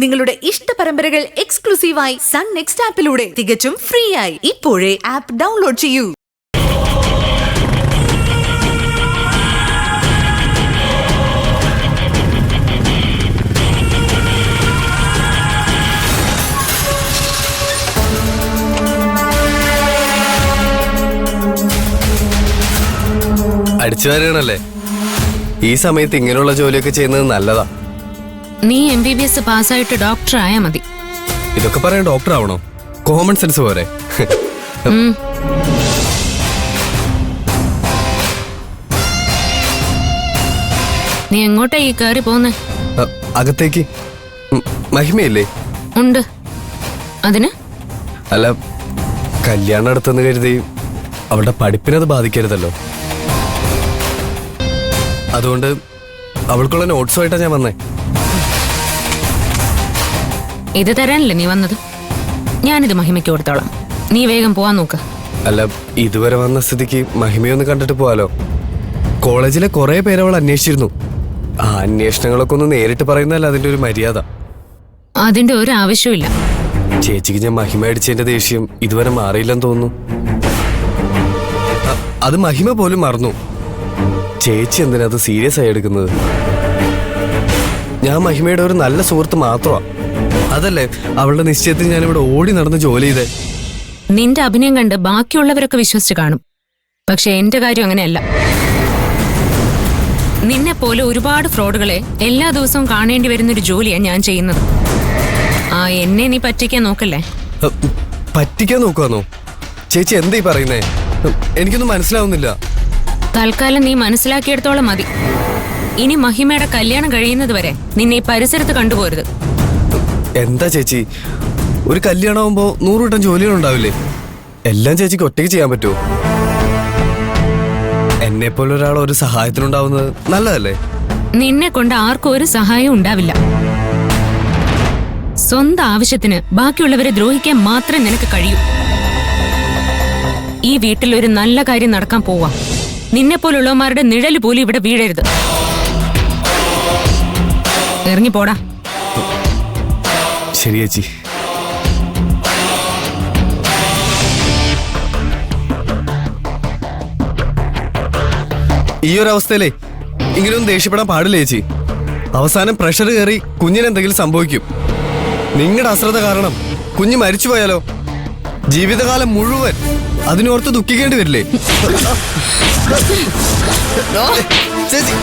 നിങ്ങളുടെ ഇഷ്ട പരമ്പരകൾ എക്സ്ക്ലൂസീവായി സൺ നെക്സ്റ്റ് ആപ്പിലൂടെ തികച്ചും ഫ്രീ ആയി ഇപ്പോഴേ ആപ്പ് ഡൗൺലോഡ് ചെയ്യൂ. അടിച്ചു വരണല്ലേ? ഈ സമയത്ത് ഇങ്ങനെയുള്ള ജോലിയൊക്കെ ചെയ്യുന്നത് നല്ലതാ. നീ MBBS പാസ്സായിട്ട് ഡോക്ടർ ആയാ മതി. ഇതൊക്കെ പറയാൻ ഡോക്ടർ ആവണോ? കോമൺ സെൻസ് പോരെ? നീ എങ്ങോട്ടാ ഈ കയറി പോന്നെ? അകത്തേക്ക്. മഹിമയില്ലേ? ഉണ്ട്. അതിന് അല്ല, കല്യാണം അടുത്തെന്ന് കരുതി അവളുടെ പഠിപ്പിനത് ബാധിക്കരുതല്ലോ. അതുകൊണ്ട് അവൾക്കുള്ള നോട്ട്സുമായിട്ടാ ഞാൻ വന്നേ. ഇത് തരാനല്ലേ നീ വന്നത്? ഞാനിത് മഹിമയ്ക്ക് കൊടുത്തോളാം. നീ വേഗം പോവാൻ നോക്ക്. അല്ല, ഇതുവരെ വന്ന സ്ഥിതിക്ക് മഹിമയൊന്ന് കണ്ടിട്ട് പോവാലോ. കോളേജിലെ കുറെ പേര് അവൾ അന്വേഷിച്ചിരുന്നു. ആ അന്വേഷണങ്ങളൊക്കെ ഒന്ന് നേരിട്ട് പറയുന്നതല്ല അതിന്റെ ഒരു മര്യാദ. അതിന്റെ ഒരു ആവശ്യമില്ല. ചേച്ചിക്ക് ഞാൻ മഹിമ അടിച്ചതിന്റെ ദേഷ്യം ഇതുവരെ മാറിയില്ലെന്ന് തോന്നുന്നു. അത് മഹിമ പോലും മറന്നു. ചേച്ചി എന്തിനാ അത് സീരിയസ് ആയി എടുക്കുന്നത്? ഞാൻ മഹിമയുടെ ഒരു നല്ല സുഹൃത്ത് മാത്രമാ. അതല്ലേ അവളുടെ നിശ്ചയത്തിൽ ഞാനിവിടെ ഓടി നടന്ന് ജോലി ചെയ്തേ. നിന്റെ അഭിനയം കണ്ട് ബാക്കിയുള്ളവരൊക്കെ വിശ്വസിച്ച് കാണും. പക്ഷെ എന്റെ കാര്യം അങ്ങനെയല്ല. നിന്നെ പോലെ ഒരുപാട് ഫ്രോഡുകളെ എല്ലാ ദിവസവും കാണേണ്ടി വരുന്നൊരു ജോലിയാണ് ഞാൻ ചെയ്യുന്നത്. എന്നെ നീ പറ്റിക്കാൻ നോക്കല്ലേ? പറ്റിക്കാൻ നോക്കുവാന്നോ? ചേച്ചി എന്താ പറയുന്നേ? എനിക്കൊന്നും മനസ്സിലാവുന്നില്ല. തൽക്കാലം നീ മനസ്സിലാക്കിയെടുത്തോളം മതി. ഇനി മഹിമയുടെ കല്യാണം കഴിയുന്നത് വരെ നിന്നെ ഈ പരിസരത്ത് കണ്ടുപോരുത്. എന്താ ചേച്ചി, ഒരു കല്യാണമാകുമ്പോ 100 വട്ടം ജോലികളുണ്ടാവില്ലേ? എല്ലാം ചേച്ചിക്ക് ഒറ്റയ്ക്ക് ചെയ്യാൻ പറ്റുമോ? എന്നെ പോലെ ഒരാൾ ഒരു സഹായത്തിനുണ്ടാവുന്നത് നല്ലതല്ലേ? നിന്നെ കൊണ്ട് ആർക്കും ഒരു സഹായം ഉണ്ടാവില്ല. സ്വന്തം ആവശ്യത്തിന് ബാക്കിയുള്ളവരെ ദ്രോഹിക്കാൻ മാത്രമേ നിനക്ക് കഴിയൂ. ഈ വീട്ടിൽ ഒരു നല്ല കാര്യം നടക്കാൻ പോവാ. നിന്നെ പോലുള്ളവന്മാരുടെ നിഴല് പോലും ഇവിടെ വീഴരുത്. ഇറങ്ങി പോടാ. ശരി ചേച്ചി. ഈ ഒരു അവസ്ഥയിലേ ഇങ്ങനെയൊന്നും ദേഷ്യപ്പെടാൻ പാടില്ല ചേച്ചി. അവസാനം പ്രഷർ കയറി കുഞ്ഞിനെന്തെങ്കിലും സംഭവിക്കും. നിങ്ങളുടെ അശ്രദ്ധ കാരണം കുഞ്ഞ് മരിച്ചുപോയാലോ? ജീവിതകാലം മുഴുവൻ അതിനോർത്ത് ദുഃഖിക്കേണ്ടി വരില്ലേ? ചേച്ചി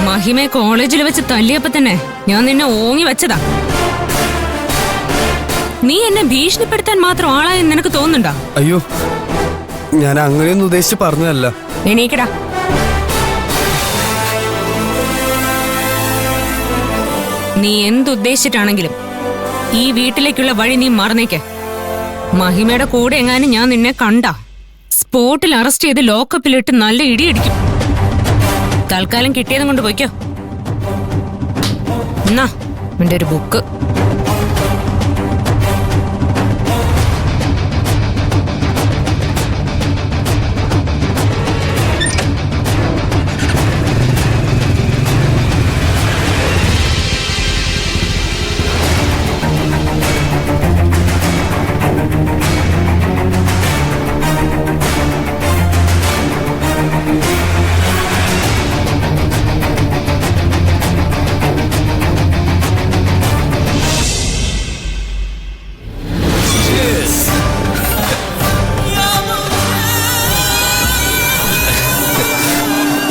മഹിമയെ കോളേജിൽ വെച്ച് തല്ലിയപ്പോ തന്നെ ഞാൻ നിന്നെ ഓങ്ങി വെച്ചതാ. നീ എന്നെ ഭീഷണിപ്പെടുത്താൻ മാത്രം ആളായെന്ന് നിനക്ക് തോന്നുന്നുണ്ടോ? അയ്യോ, ഞാൻ അങ്ങനെയൊന്നും ഉദ്ദേശിച്ച് പറഞ്ഞതല്ല. എണീക്കടാ. നീ എന്തുദ്ദേശിച്ചിട്ടാണെങ്കിലും ഈ വീട്ടിലേക്കുള്ള വഴി നീ മറന്നേക്ക്. മഹിമയുടെ കൂടെ എങ്ങാനും ഞാൻ നിന്നെ കണ്ട സ്പോട്ടിൽ അറസ്റ്റ് ചെയ്ത് ലോക്കപ്പിലിട്ട് നല്ല ഇടിയടിക്കും. തൽക്കാലം കിട്ടിയതും കൊണ്ട് പോയിക്കോ. എന്നാ എന്റെ ഒരു ബുക്ക്.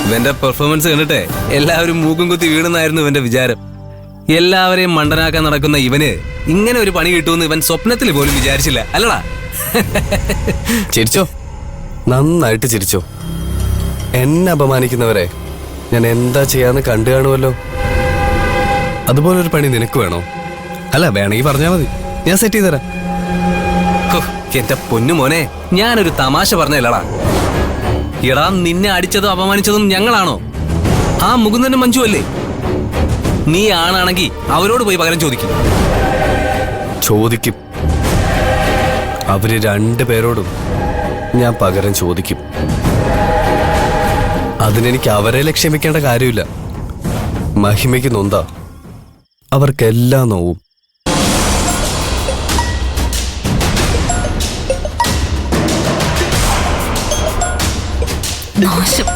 ഇവന്റെ പെർഫോമൻസ് കണ്ടിട്ടെ എല്ലാവരും മൂക്കും കുത്തി വീണെന്നായിരുന്നു ഇവന്റെ വിചാരം. എല്ലാവരെയും മണ്ടനാക്കാൻ നടക്കുന്ന ഇവന് ഇങ്ങനെ ഒരു പണി കിട്ടുമെന്ന് ഇവൻ സ്വപ്നത്തിൽ പോലും വിചാരിച്ചില്ല, അല്ലടാ? ചിരിച്ചോ, നന്നായിട്ട് ചിരിച്ചോ. എന്നെ അപമാനിക്കുന്നവരെ ഞാൻ എന്താ ചെയ്യാന്ന് കണ്ടു കാണുമല്ലോ. അതുപോലൊരു പണി നിനക്ക് വേണോ? അല്ല, വേണമെങ്കിൽ പറഞ്ഞാൽ മതി, ഞാൻ സെറ്റ് ചെയ്ത് തരാം. എന്റെ പൊന്നു മോനെ, ഞാനൊരു തമാശ പറഞ്ഞല്ലടാ. എടാ, നിന്നെ അടിച്ചതും അപമാനിച്ചതും ഞങ്ങളാണോ? ആ മുകുന്ദനും മഞ്ജു അല്ലേ? നീ ആണാണെങ്കിൽ അവരോട് പോയി പകരം ചോദിക്കും. അവര് 2 പേരോടും ഞാൻ പകരം ചോദിക്കും. അതിനെനിക്ക് അവരെ ലക്ഷ്യമിക്കേണ്ട കാര്യമില്ല. മഹിമയ്ക്ക് നൊന്താ അവർക്കെല്ലാം നോവും. നാശം.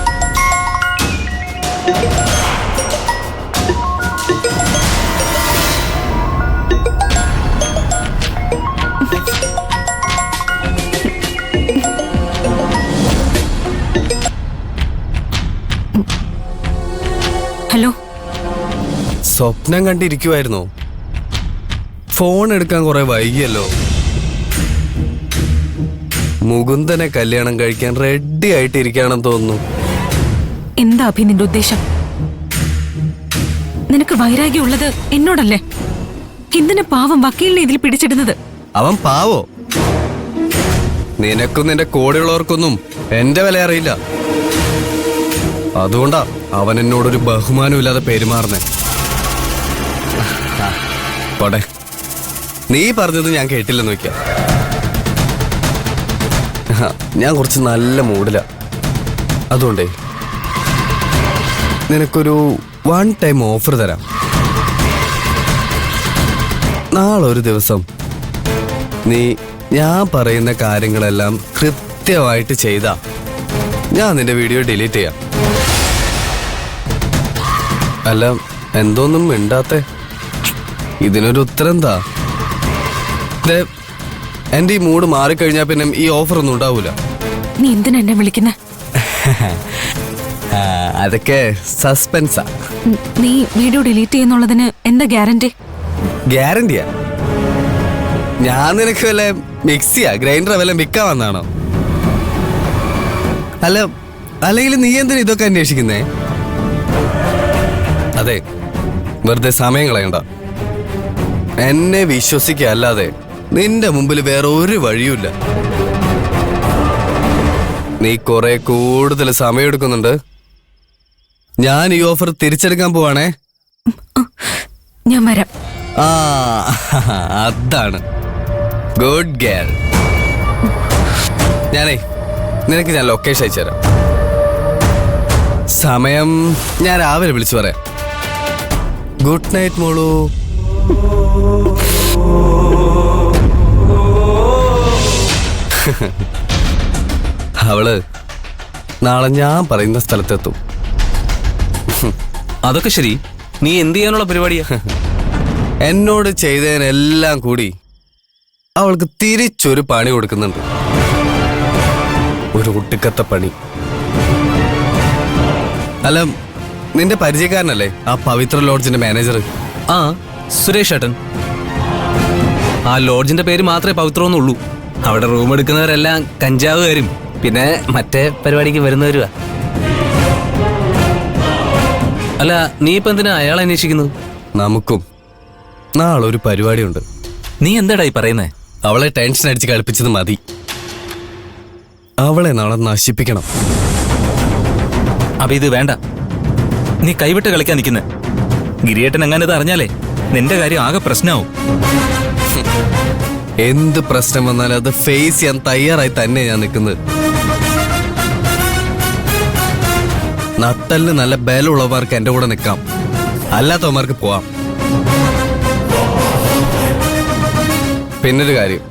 ഹലോ, സ്വപ്നം കണ്ടിരിക്കുവായിരുന്നോ? ഫോൺ എടുക്കാൻ കുറെ വൈകിയല്ലോ. മുകുന്ദനെ കല്യാണം കഴിക്കാൻ റെഡി ആയിട്ടിരിക്കുകയാണെന്ന് തോന്നുന്നു. എന്താ അഭി നിന്റെ ഉദ്ദേശം? നിനക്ക് വൈരാഗ്യമുള്ളത് എന്നോടല്ലേ? എന്തിനാ പാവം വക്കീലിനെ ഇതിൽ പിടിച്ചിടുന്നത്? അവൻ പാവോ? നിനക്കും നിന്റെ കൂടെയുള്ളവർക്കൊന്നും എന്റെ വില അറിയില്ല. അതുകൊണ്ടാ അവൻ എന്നോടൊരു ബഹുമാനമില്ലാതെ പെരുമാറുന്നേ. പോട്ടെ, നീ പറഞ്ഞത് ഞാൻ കേട്ടില്ലെന്ന് വെക്കാം. ഞാൻ കുറച്ച് നല്ല മൂഡിലാ. അതുകൊണ്ടേ നിനക്കൊരു 1 ടൈം ഓഫർ തരാം. നാളെ ഒരു ദിവസം നീ ഞാൻ പറയുന്ന കാര്യങ്ങളെല്ലാം കൃത്യമായിട്ട് ചെയ്താ ഞാൻ നിന്റെ വീഡിയോ ഡിലീറ്റ് ചെയ്യാം. അല്ല, എന്തോന്നും മിണ്ടാത്തെ? ഇതിനൊരു ഉത്തരം എന്താ? എന്റെ ഈ മൂഡ് മാറിക്കഴിഞ്ഞാ പിന്നെ ഈ ഓഫർ ഒന്നും ഉണ്ടാവൂല. നീ എന്തിനാ എന്നെ വിളിക്കുന്നെ? അതൊക്കെ സസ്പെൻസാ. നീ വീഡിയോ ഡിലീറ്റ് ചെയ്യുന്നുള്ളതിന് എന്താ ഗ്യാരണ്ടി? ഗ്യാരണ്ടിയാ? ഞാൻ നിനക്ക് വല്ല മിക്സിയാ ഗ്രൈൻഡർ വല്ല മിക്കാൻ വന്നാണോ? അല്ല, അല്ലെങ്കിൽ നീ എന്തിനാ ഇതൊക്കെ അന്വേഷിക്കുന്നേ? അതെ, വെറുതെ സമയം കളയണ്ട. എന്നെ വിശ്വസിക്കുക അല്ലാതെ നിന്റെ മുമ്പിൽ വേറെ ഒരു വഴിയുമില്ല. നീ കുറെ കൂടുതൽ സമയം എടുക്കുന്നുണ്ട്. ഞാൻ ഈ ഓഫർ തിരിച്ചെടുക്കാൻ പോവാണേ. ഞാൻ വരാം. ആ, അതാണ് ഗുഡ് ഗേൾ. ഞാനേ നിനക്ക് ഞാൻ ലൊക്കേഷൻ അയച്ചു തരാം. സമയം ഞാൻ രാവിലെ വിളിച്ചു പറയാം. ഗുഡ് നൈറ്റ് മോളു. അവള് നാളെ ഞാൻ പറയുന്ന സ്ഥലത്തെത്തും. അതൊക്കെ ശരി, നീ എന്ത് ചെയ്യാനുള്ള പരിപാടിയാ? എന്നോട് ചെയ്തതിനെല്ലാം കൂടി അവൾക്ക് തിരിച്ചൊരു പണി കൊടുക്കുന്നുണ്ട്. ഒരു കുട്ടിക്കത്ത പണി. അല്ല, നിന്റെ പരിചയക്കാരനല്ലേ ആ പവിത്ര ലോഡ്ജിന്റെ മാനേജർ? ആ, സുരേഷ് ഏട്ടൻ. ആ ലോഡ്ജിന്റെ പേര് മാത്രമേ പവിത്രമെന്നുള്ളൂ. അവിടെ റൂം എടുക്കുന്നവരെല്ലാം കഞ്ചാവുകാരും പിന്നെ മറ്റേ പരിപാടിക്ക് വരുന്നവരുവാ. അല്ല, നീ ഇപ്പൊ എന്തിനാ അയാളെ അന്വേഷിക്കുന്നത്? നമുക്കും നാളെ ഒരു പരിപാടിയുണ്ട്. നീ എന്താടാ ഈ പറയുന്നേ? അവളെ ടെൻഷൻ അടിച്ച് കളിപ്പിച്ചത് മതി. അവളെ നാളെ നശിപ്പിക്കണം. അപ്പൊ ഇത് വേണ്ട, നീ കൈവിട്ട് കളിക്കാൻ നിൽക്കുന്നേ. ഗിരിയേട്ടൻ എങ്ങനെ ഇത് അറിഞ്ഞാലേ നിന്റെ കാര്യം ആകെ പ്രശ്നമാവും. എന്ത് പ്രശ്നം വന്നാലും അത് ഫേസ് ചെയ്യാൻ തയ്യാറായി തന്നെ ഞാൻ നിൽക്കുന്നത്. നട്ടലിന് നല്ല ബലമുള്ളവർക്ക് എന്റെ കൂടെ നിൽക്കാം, അല്ലാത്തവന്മാർക്ക് പോവാം. പിന്നൊരു കാര്യം,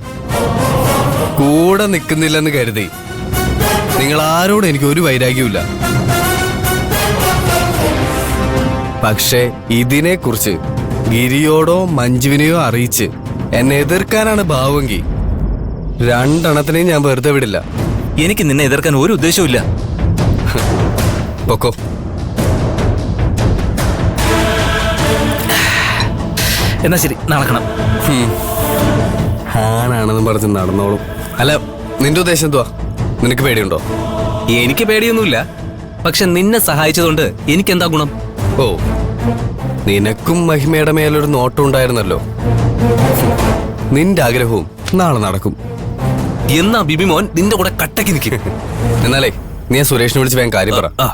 കൂടെ നിൽക്കുന്നില്ലെന്ന് കരുതി നിങ്ങൾ ആരോടും എനിക്ക് ഒരു വൈരാഗ്യമില്ല. പക്ഷേ ഇതിനെക്കുറിച്ച് ഗിരിയോടോ മഞ്ജുവിനെയോ അറിയിച്ച് എന്നെ എതിർക്കാനാണ് ഭാവമെങ്കിൽ രണ്ടെണ്ണത്തിനെയും ഞാൻ വെറുതെ വിടില്ല. എനിക്ക് നിന്നെ എതിർക്കാൻ ഒരു ഉദ്ദേശവും ഇല്ല. പൊക്കോ. എന്നാ ശരി, നടക്കണം. ആണാണെന്ന് പറഞ്ഞ് നടന്നോളും. അല്ല, നിന്റെ ഉദ്ദേശം എന്തുവാ? നിനക്ക് പേടിയുണ്ടോ? എനിക്ക് പേടിയൊന്നുമില്ല. പക്ഷെ നിന്നെ സഹായിച്ചതുകൊണ്ട് എനിക്കെന്താ ഗുണം? ഓ, നിനക്കും മഹിമയുടെ മേലൊരു നോട്ടം ഉണ്ടായിരുന്നല്ലോ. നിന്റെ ആഗ്രഹവും നാളെ നടക്കും. എന്നാ ബിബിമോൻ നിന്റെ കൂടെ കട്ടക്ക് നിൽക്കും. എന്നാലേ നീ സുരേഷിനെ വിളിച്ച് വേഗം കാര്യം പറ. ആ